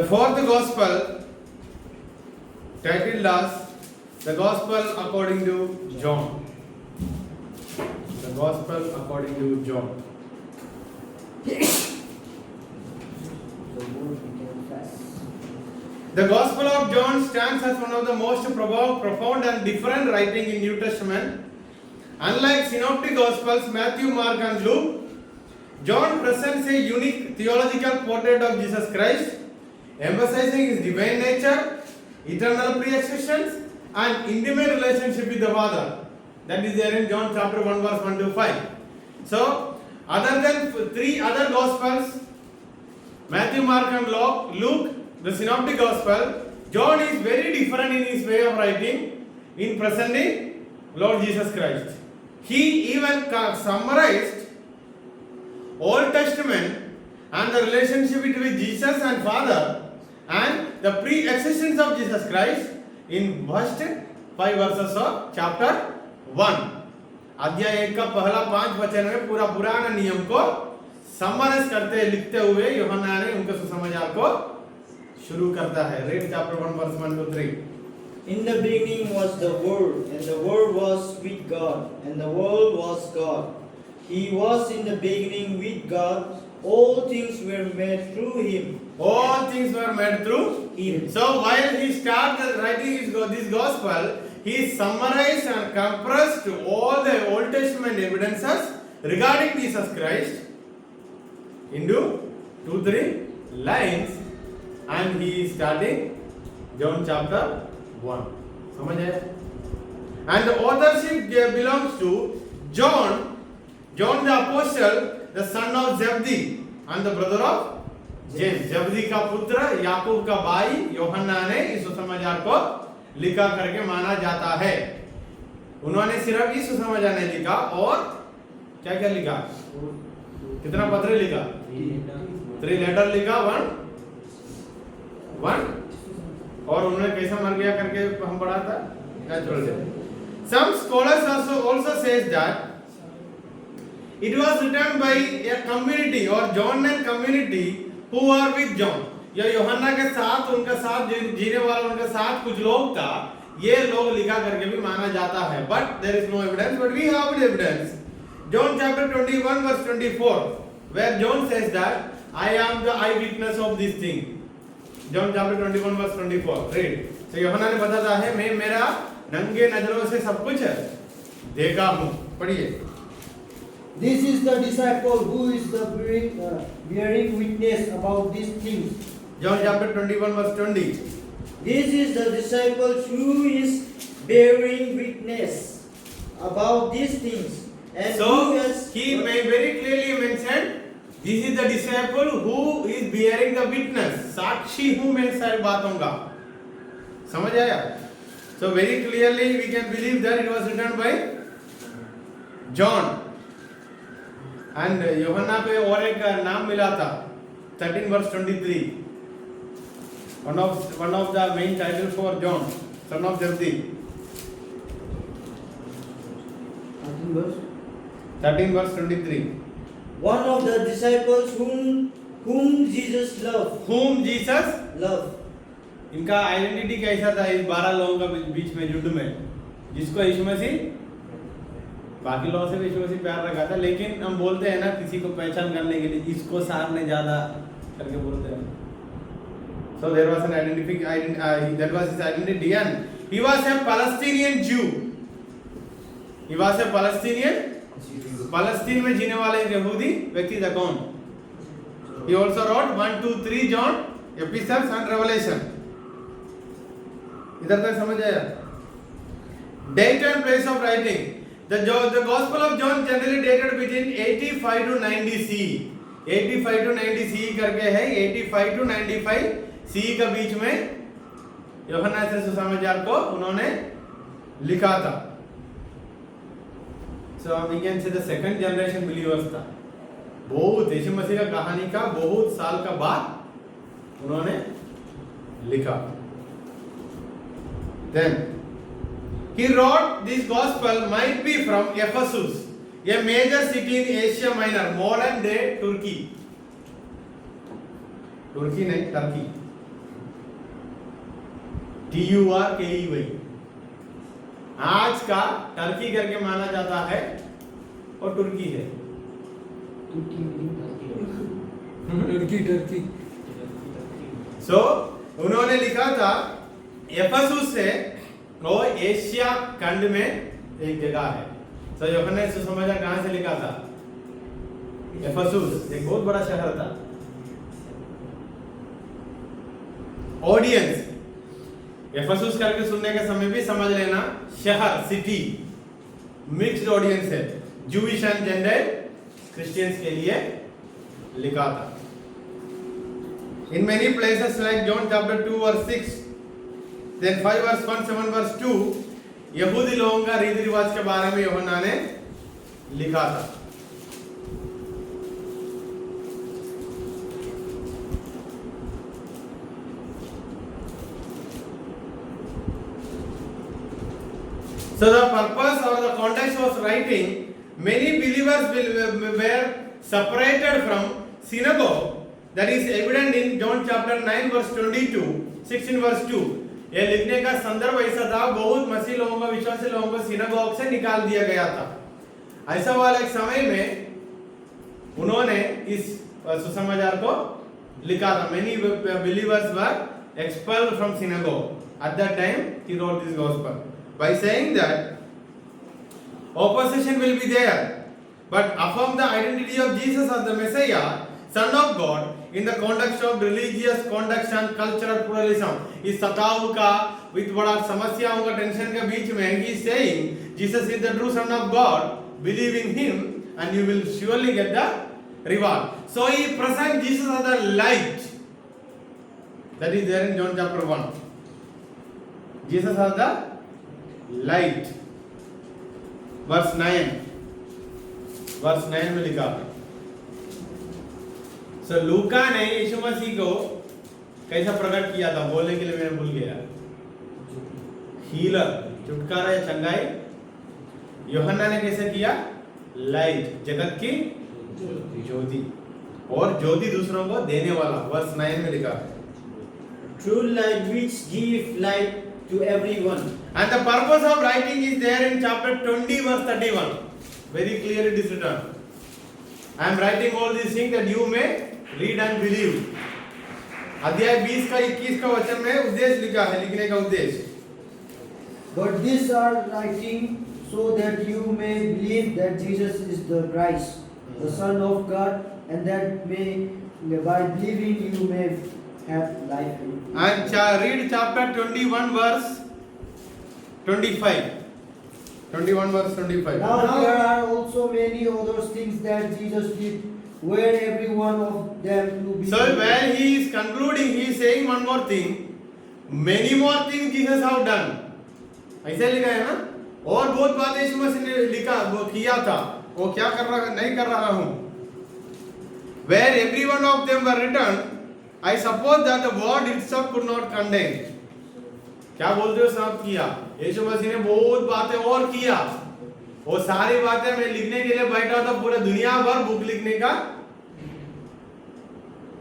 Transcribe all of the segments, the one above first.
The fourth gospel titled as the Gospel according to John. The Gospel according to John. The Gospel of John stands as one of the most profound and different writing in New Testament. Unlike synoptic Gospels, Matthew, Mark and Luke, John presents a unique theological portrait of Jesus Christ, emphasizing his divine nature, eternal pre-existence and intimate relationship with the Father. That is there in John chapter 1 verse 1 to 5. So, other than three other Gospels, Matthew, Mark and Luke, the synoptic Gospel, John is very different in his way of writing in presenting Lord Jesus Christ. He even summarized Old Testament and the relationship between Jesus and Father and the pre-existence of Jesus Christ in first 5 verses of chapter 1. अध्याय 1 का पहला 5 वचन में पूरा पुराना नियम को summarise करते लिखते हुए यूहन्ना ने उनके सुसमाचार को शुरू करता है. Read chapter 1 verse 1 to 3. In the beginning was the Word, and the Word was with God, and the world was God. He was in the beginning with God. All things were made through Him. All things were made through Him. So while he started writing this gospel, he summarized and compressed all the Old Testament evidences regarding Jesus Christ into 2-3 lines, and he is starting John chapter 1. समझ आया? And the authorship belongs to John the apostle, the son of Zebedee and the brother of James. Zebedee का पुत्र याकूब का भाई यूहन्ना ने इस सुसमाचार को लिखा करके माना जाता है. उन्होंने सिर्फ इस सुसमाचार नहीं लिखा और क्या क्या लिखा? कितना पत्र लिखा? 3 लेटर लिखा. वन और उन्होंने कैसा मर गया करके हम पढ़ा था, क्या छोड़ दिया. Some scholars also says that it was written by a community or John and community who are with John. या यूहन्ना के साथ उनका साथ जीने वाला उनके साथ कुछ लोग था, ये लोग लिखा करके भी माना जाता है. But there is no evidence, but we have evidence. John chapter 21 verse 24, where John says that I am the eyewitness of this thing. John chapter 21 verse 24. Read. So यूहन्ना ने बताता है मैं मेरा नंगे नजरों से सब कुछ देखा हूँ. पढ़िए. This is the disciple who is the bearing witness about these things. John chapter 21 verse 20. This is the disciple who is bearing witness about these things. And So who has he may very clearly mentioned this is the disciple who is bearing the witness. साक्षी हूँ मैं सारी बातों का. समझ आया? So very clearly we can believe that it was written by John. And यूहन्ना पे और एक नाम मिला था 13 verse 23. One of the main titles for John, son of Zebedee. 13 verse 23. one of the disciples whom Jesus loved. Whom Jesus Love. इनका identity कैसा था इस 12 लोगों का बीच में झुंड में, जिसको यीशु मसीह बाकी लोगों से भी यीशु मसीह प्यार रखा था, लेकिन हम बोलते हैं ना किसी को पहचान करने के लिए इसको सार ने ज्यादा करके बोलते हैं. So there was an that was his identity, and he was a Palestinian Jew. He was a Palestinian. Palestine में जीने वाले यहूदी व्यक्ति था कौन? He also wrote 1, 2, 3 John epistles and Revelation. इधर तक समझ आया? Date and place of writing. The Gospel of John generally dated between 85 to 90 CE. 85 to 90 CE करके है. 85 to 95 CE का बीच में यूहन्ना से सुसमाचार को उन्होंने लिखा था. So we can say the second generation believers था. बहुत यीशु मसीह का कहानी का बहुत साल का बाद उन्होंने लिखा. Then he wrote this gospel might be from Ephesus, a major city in Asia Minor, modern day Turkey. तुर्की नहीं, टर्की. TURKEY आज का टर्की करके माना जाता है और तुर्की है। टर्की सो उन्होंने लिखा था एफेसुस से वो एशिया खंड में एक जगह है। सो यूहन्ना ने सुसमाचार कहां से लिखा था? एफेसुस, एक बहुत बड़ा शहर था। ऑडियंस एफेसुस करके सुनने के समय भी समझ लेना, शहर सिटी मिक्स्ड ऑडियंस है, जूइश एंड जेंटाइल क्रिश्चियंस के लिए लिखा था। In many places like John chapter 2 verse 6, then 5 verse 1, 7 verse 2, यहूदी लोगों का रीति रिवाज के बारे में यूहन्ना ने लिखा था। So the purpose or the context was writing, many believers were separated from synagogue. That is evident in John chapter 9 verse 22, 16 verse 2. यह लिखने का संदर्भ ऐसा था, बहुत मसीह लोगों को, विश्वासी लोगों को सिनागोग से निकाल दिया गया था। ऐसा वाला एक समय में उन्होंने इस सुसमाचार को लिखा था। Many believers were expelled from synagogue. At that time he wrote this gospel by saying that opposition will be there, but affirm the identity of Jesus as the Messiah, Son of God, in the context of religious context and cultural pluralism. इस सताव का, with बड़ा समस्याओं का, tension के बीच में he is saying Jesus is the true Son of God, believe in him and you will surely get the reward. So he presents Jesus as the light. That is there in John chapter 1. Jesus as the light. Verse 9 में लिखा है। सो लूका ने यीशु मसीह को कैसा प्रकट किया था, बोलने के लिए मैंने भूल गया। हीलर, छुटकारा या चंगाई। यूहन्ना ने कैसे किया? लाइट, जगत की ज्योति, और ज्योति दूसरों को देने वाला। वर्स 9 में लिखा है, True light which give light to everyone. and the purpose of writing is there in chapter 20 verse 31. Very clearly it is written, I am writing all these things that you may read and believe. अध्याय 20 का 21 का वचन में उद्देश्य लिखा है, लिखने का उद्देश्य। But these are writing so that you may believe that Jesus is the Christ, the Son of God, and that by believing you may have life. And read chapter 21 verse 25. 21 verse 25. Now there are also many other things that Jesus did, where every one of them to be. So when he is concluding, he is saying one more thing. Many more things Jesus have done. ऐसे लिखा है ना, और बहुत बातें यीशु मसीह ने लिखा, वो किया था, वो क्या कर रहा, नहीं कर रहा हूँ। Where every one of them were written, I suppose that the word itself could not contain. क्या बोलते हो? सब किया। यीशु मसीह ने बहुत बातें और किया, वो सारी बातें मैं लिखने के लिए बैठा था, पूरे दुनिया भर बुक लिखने का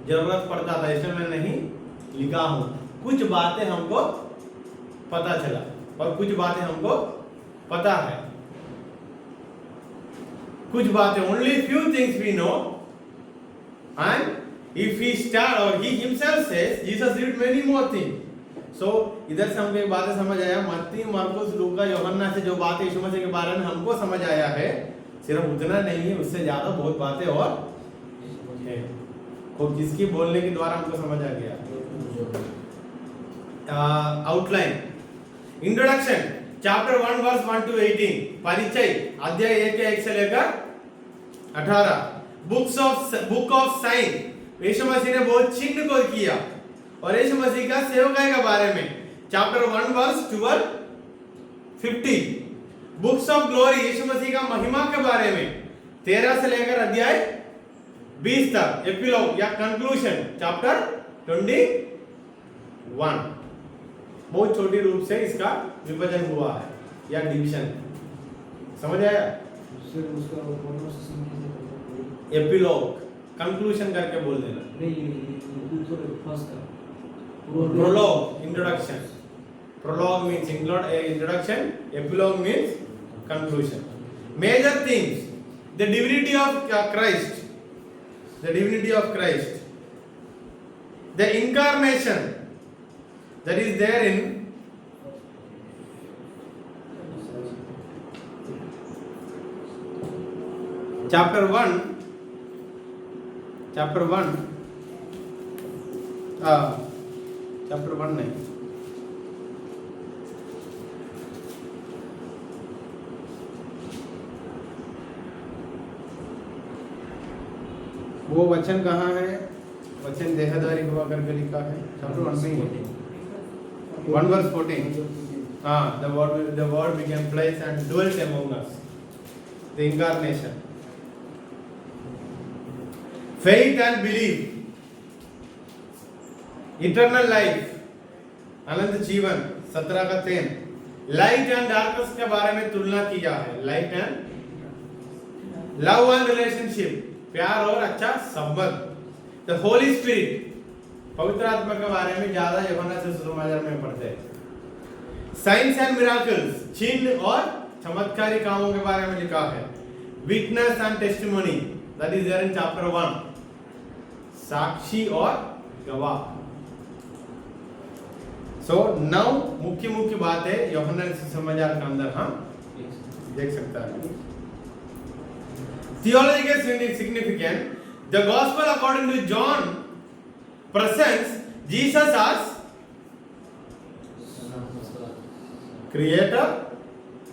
जरूरत पड़ता था, इसलिए मैं नहीं लिखा हूं। कुछ बातें हमको पता चला और कुछ बातें हमको पता है, कुछ बातें, only few things we know, and if he start or he himself says Jesus did many more things. So इधर से हमको एक बात समझ आया, मत्ती, मार्कुस, लूका, यूहन्ना से जो बातें यीशु मसीह के बारे में हमको समझ आया है, सिर्फ उतना नहीं है, उससे ज्यादा बहुत बातें और है, और जिसकी बोलने के द्वारा हमको समझ आ गया। Outline, introduction, chapter 1 verse 1 to 18, परिचय, अध्याय 1 से लेकर 18, बुक ऑफ साइन, यीशु मसीह ने बहुत चिन्ह को किया, और यीशु मसीह का सेवकाई के बारे में, chapter 1 verse 12 50, books of glory, यीशु मसीह का महिमा के बारे में 13 से लेकर अध्याय 20 तक, एपिलॉग या कंक्लूजन, चैप्टर 21। बहुत छोटी रूप से इसका विभाजन हुआ है या डिवीजन, समझ आया? एपिलॉग, कंक्लूजन करके बोल देना। Prologue, introduction, Prologue means introduction. Epilogue means conclusion. Major themes: the divinity of Christ, the divinity of Christ, the incarnation that is there in chapter 1, chapter 1 नहीं, वो वचन कहाँ है? वचन देहधारी हुआ करके लिखा है चैप्टर 1 में ही, 1 verse 14. The word became flesh and dwelt among us. The incarnation. Faith and belief, eternal life, अनंत जीवन 17 का 3. लाइट एंड डार्कनेस के बारे में तुलना किया है. Light and love and relationship, प्यार और अच्छा संबंध. द होली स्पिरिट, पवित्र आत्मा के बारे में ज्यादा यूहन्ना से सुसमाचार में पढ़ते हैं. साइंस एंड मिराकल्स, चिन्ह और चमत्कारी कामों के बारे में लिखा है. Witness and testimony, that is there in chapter 1. साक्षी और गवाह. सो नाउ मुख्य बातें यूहन्ना से सुसमाचार के अंदर हम देख सकते हैं. Theological significance: the gospel according to John presents Jesus as creator,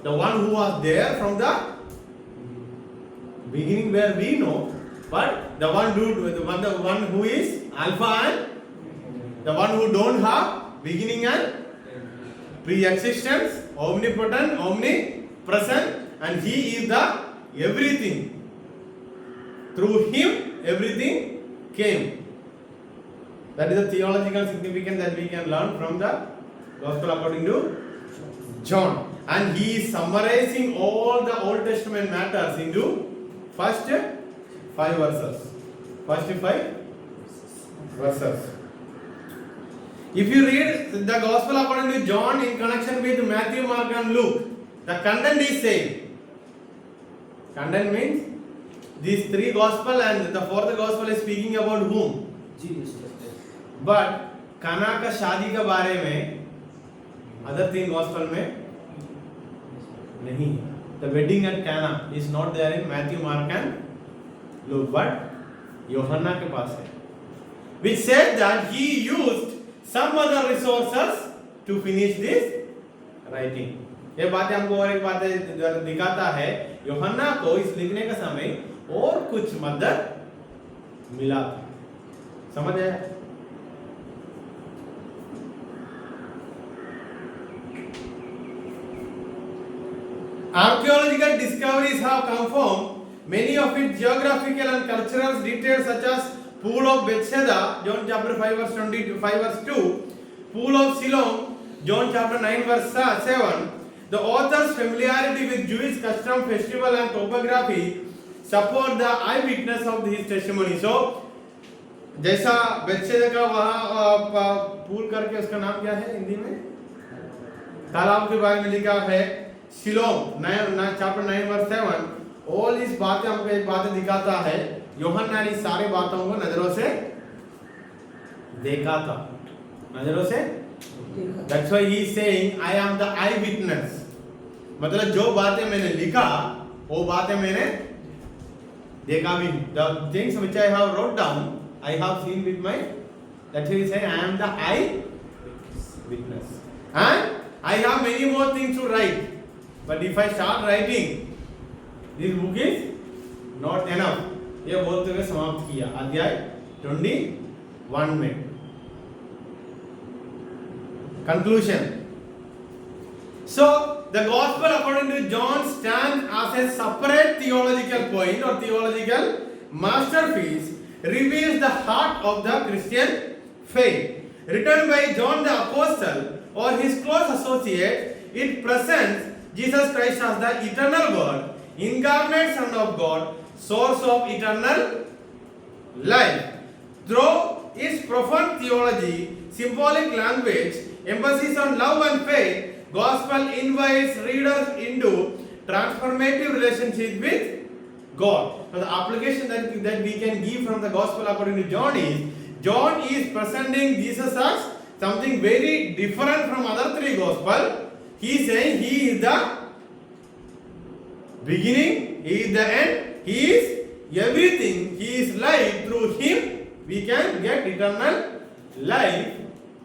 the one who was there from the beginning where we know, but the one who is alpha and the one who don't have beginning and pre-existence, omnipotent, omnipresent, and he is the everything. Through him everything came. That is the theological significance that we can learn from the gospel according to John. And he is summarizing all the Old Testament matters into first 5 verses. If you read the gospel according to John in connection with Matthew, Mark and Luke, the content is same. Content means these 3 gospel and the 4th gospel is speaking about whom? Jesus. But काना का शादी के बारे में other 3 gospel में नहीं है. The wedding at Cana is not there in Matthew, Mark and Luke, but यूहन्ना के पास है. Which said that he used some other resources to finish this writing. ये बातें हमको और एक बात दिखाता है, यूहन्ना को इस लिखने का समय और कुछ मदद मिला था. समझ आया? Archaeological discoveries have confirmed many of its geographical and cultural details, such as Pool of Bethesda, John chapter 5 verse 2, Pool of Siloam, John chapter 9 verse 7. The author's familiarity with Jewish custom, festival and topography support the eyewitness of his testimony. So, जैसा Bethsaida का वहाँ pool करके उसका नाम क्या है हिंदी में? तालाब के बारे में लिखा है. Coelom chapter 9 verse 7. ऑल इस बातें हमको एक बातें दिखाता है. यूहन्ना ने सारे बातों को नजरों से देखा था. नजरों से. That's why he is saying, I am the eyewitness. मतलब जो बातें मैंने लिखा वो बातें मैंने देखा भी. The things which I have wrote down, I have seen with my. That he is saying, I am the eyewitness. And I have many more things to write. But if I start writing, this book is not enough. ये बोलते हुए समाप्त किया अध्याय 21 में. Conclusion. So the gospel according to John stands as a separate theological point or theological masterpiece, reveals the heart of the Christian faith. Written by John the Apostle or his close associates, it presents Jesus Christ as the eternal Word, incarnate Son of God, source of eternal life. Through its profound theology, symbolic language, emphasis on love and faith, gospel invites readers into transformative relationship with God. So the application that we can give from the gospel according to John is presenting Jesus as something very different from other three gospel. He is saying he is the beginning, he is the end, he is everything, he is life. Through him we can get eternal life.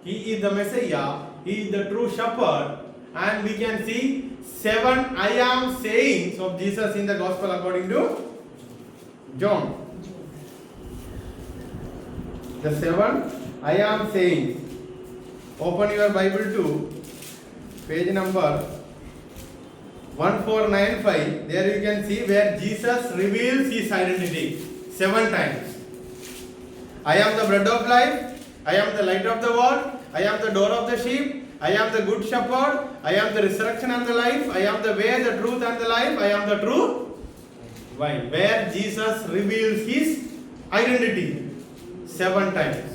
He is the Messiah, he is the true shepherd, and we can see 7 I am sayings of Jesus in the gospel according to John. The 7 I am sayings. Open your Bible to page number 1495. There you can see where Jesus reveals his identity 7 times. I am the bread of life, I am the light of the world, I am the door of the sheep, I am the good shepherd, I am the resurrection and the life, I am the way, the truth and the life, I am the true vine. Where Jesus reveals his identity 7 times.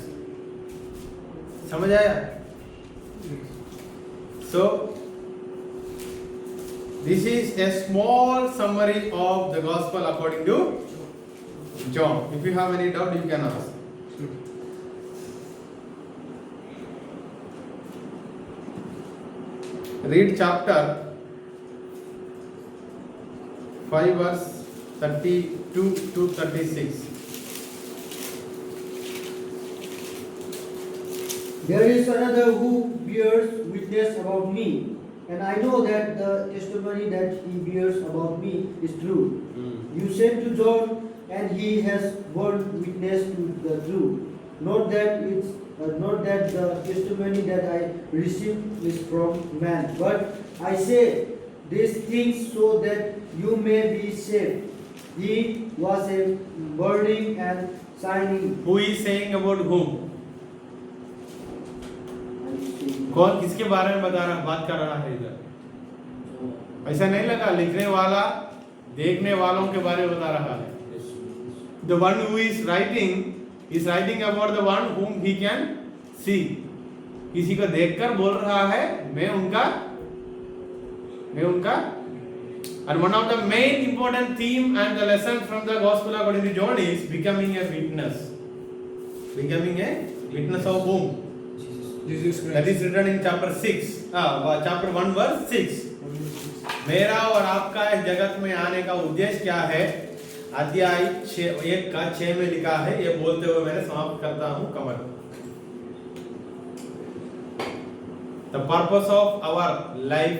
समझ आया? So this is a small summary of the gospel according to John. If you have any doubt, you can ask. Read chapter 5 verse 32 to 36. There is another who bears witness about me, and I know that the testimony that he bears about me is true. You sent to John, and he has borne witness to the truth. Not that the testimony that I received is from man, but I say these things so that you may be saved. He was a burning and shining. Who is saying about whom? कौन किसके बारे में बात कर रहा है इधर? ऐसा नहीं लगा लिखने वाला देखने वालों के बारे में बता रहा है. The one who is writing about the one whom he can see. किसी को देखकर बोल रहा है मैं उनका. And one of the main important theme and the lesson from the gospel according to John is becoming a witness. Becoming a witness of whom? Jesus Christ. That is written in chapter 6, chapter 1 verse 6. मेरा और आपका इस जगत में आने का उद्देश्य क्या है? अध्याय 1:6 में लिखा है. ये बोलते हुए मैंने समाप्त करता हूँ कमर. The purpose of our life